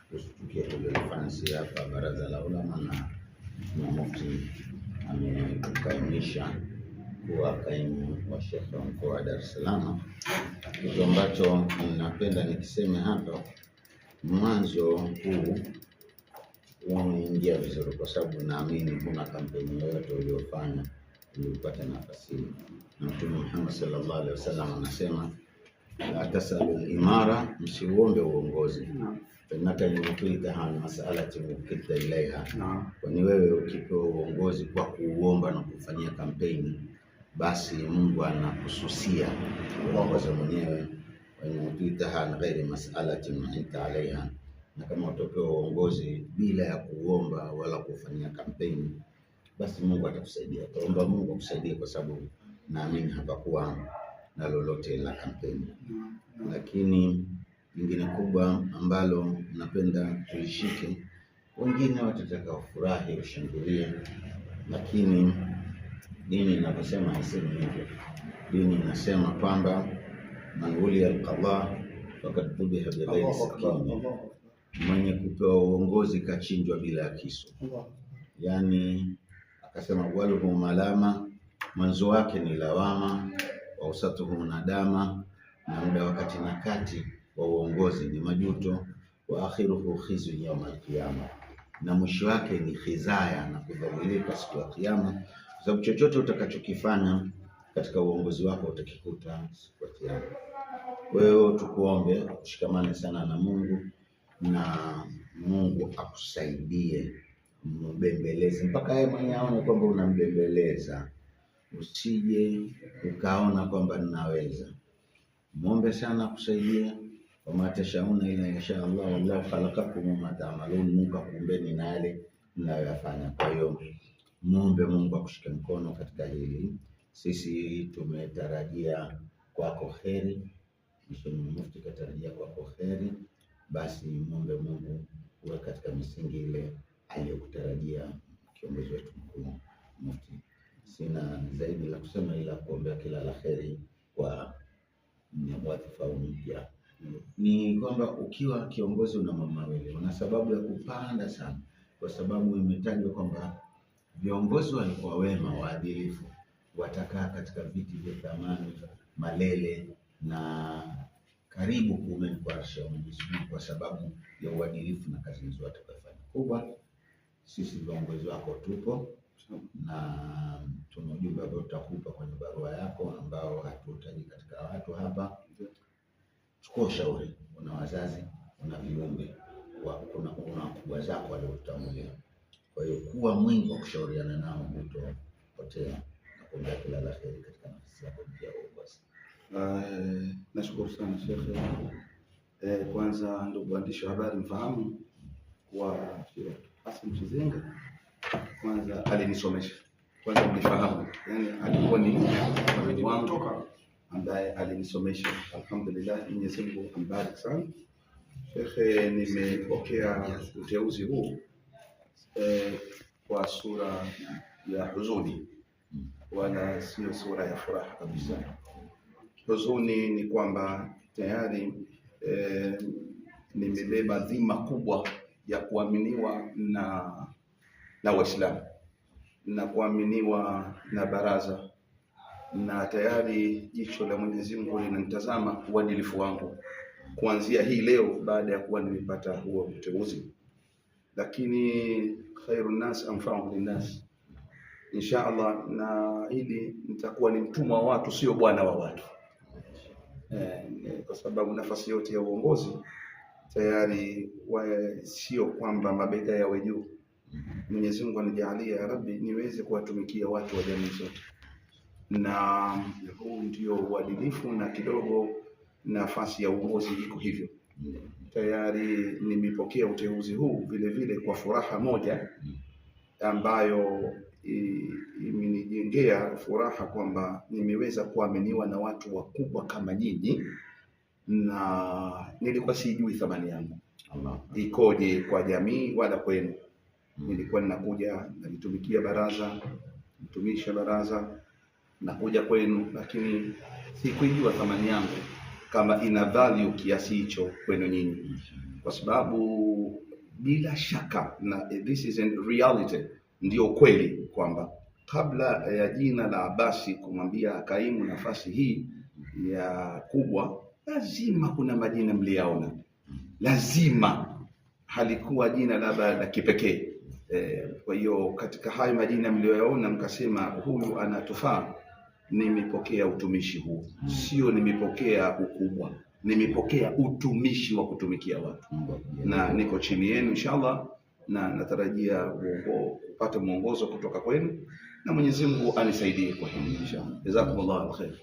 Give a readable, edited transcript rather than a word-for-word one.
tukio tulilofanya si hapa Baraza la Ulama na Mufti amekaimisha kuwa kaimu wa Sheikh wa mkoa wa Dar es Salaam. Kitu ambacho napenda nikiseme hapa, mwanzo huu umeingia vizuri kwa sababu naamini kuna kampeni yoyote uliyofanya ulipata nafasi hii. Na Mtume Muhammad sallallahu alaihi wasallam anasema atasalu imara, msiuombe uongozi. Fenaka yutuitaha masalati mukita ilaiha. Kwani wewe ukipewa uongozi kwa kuuomba na kufanyia kampeni, basi Mungu anakususia uongozi mwenyewe. Yutuitaha ghairi masalati mu'inta alaiha. Na kama utapewa uongozi bila ya kuomba wala kufanyia kampeni, basi Mungu atakusaidia. Taomba Mungu akusaidie, kwa sababu naamini hapakuwa na lolote la kampeni. Lakini lingine kubwa ambalo napenda tulishike, wengine watataka wafurahi, ushangilie, lakini dini inaposema haisemi hivyo. Dini inasema kwamba man uliya alqadha faqad dhubiha bighairi sakini, mwenye kupewa uongozi kachinjwa bila kisu. Yani akasema waluhu malama, mwanzo wake ni lawama, wa usatuhu nadama, na muda wakati na kati wa uongozi ni majuto, wa akhiruhu khizu yawm al-qiyama, na mwisho wake ni khizaya na kudhalilika siku ya kiyama. Kwa sababu chochote utakachokifanya katika uongozi wako utakikuta siku ya kiyama. Wewe tukuombe ushikamane sana na Mungu, na Mungu akusaidie, mbembeleze mpaka yeye mwenyewe aone kwamba unambembeleza. Usije ukaona kwamba ninaweza. Muombe sana kusaidia, wa matashauna ila insha Allah, wallahu khalaqakum ma ta'malun. Mungu akuumbeni na yale mnayoyafanya. Kwa hiyo muombe Mungu akushike mkono katika hili. Sisi tumetarajia kwako kheri, Mheshimiwa Mufti katarajia kwako kheri, basi muombe Mungu uwe katika misingi ile aliyokutarajia kiongozi wetu mkuu Mufti. Sina zaidi la kusema ila kuombea kila la kheri kwa wadhifa mpya. Ni kwamba ukiwa kiongozi una mama wewe, una sababu ya kupanda sana, kwa sababu imetajwa kwamba viongozi walikuwa wema, waadilifu, watakaa katika viti vya thamani, malele na karibu kuumeni kwa arsha ya Mwenyezi Mungu, kwa sababu ya uadilifu na kazi nzuri watakayofanya. Kubwa sisi viongozi wako tupo, na tuna ujumbe ambao tutakupa kwenye barua yako ambao hatuhitaji katika watu hapa. Chukua ushauri, una wazazi, una viumbe, una wakubwa zako waliokutangulia. Kwa hiyo kuwa mwingi wa kushauriana nao, hutopotea, na kuombea kila la kheri katika nafasi yako ya uongozi. Nashukuru sana Sheikh. Kwanza ndugu waandishi wa habari, mfahamu kwa Sheikh Hassan Chizenga kwanza alinisomesha, kwanza mlifahamu, yani alikuwa ni mwalimu wangu ambaye alinisomesha. Alhamdulillah, Mwenyezi Mungu ambariki sana Sheikh. Nimepokea uteuzi huu kwa sura ya huzuni, wala sio sura ya furaha kabisa. Huzuni ni kwamba tayari nimebeba dhima kubwa ya kuaminiwa na Waislamu na kuaminiwa na baraza, na tayari jicho la Mwenyezi Mungu linanitazama uadilifu wangu kuanzia hii leo baada ya kuwa nimepata huo uteuzi. Lakini khairun nas anfa'uhum linnas, insha Allah, na hili nitakuwa ni mtumwa wa watu, sio bwana wa watu. Kwa sababu nafasi yote ya uongozi tayari sio kwamba mabega yawe juu. Mwenyezi Mungu anijalie ya Rabbi niweze kuwatumikia watu wa jamii zote, na huu ndio uadilifu, na kidogo nafasi ya uongozi iko hivyo. Tayari nimepokea uteuzi huu vile vile kwa furaha moja ambayo imenijengea furaha kwamba nimeweza kuaminiwa na watu wakubwa kama nyinyi, na nilikuwa sijui thamani yangu ikoje kwa jamii wala kwenu. Nilikuwa ninakuja nalitumikia baraza, mtumisha baraza, nakuja kwenu, lakini sikujua thamani yangu kama ina value kiasi hicho kwenu nyinyi. kwa sababu bila shaka, na this is in reality, ndio kweli kwamba kabla ya jina la Abasi kumwambia kaimu nafasi hii ya kubwa, lazima kuna majina mliyaona, lazima halikuwa jina labda la kipekee. Kwa hiyo katika hayo majina mlioyaona mkasema huyu anatufaa, nimepokea utumishi huu, sio nimepokea ukubwa, nimepokea utumishi wa kutumikia watu, na niko chini yenu inshallah, na natarajia kupata mwongozo kutoka kwenu, na Mwenyezi Mungu anisaidie kwa hili inshallah. Jazakumullahu khair.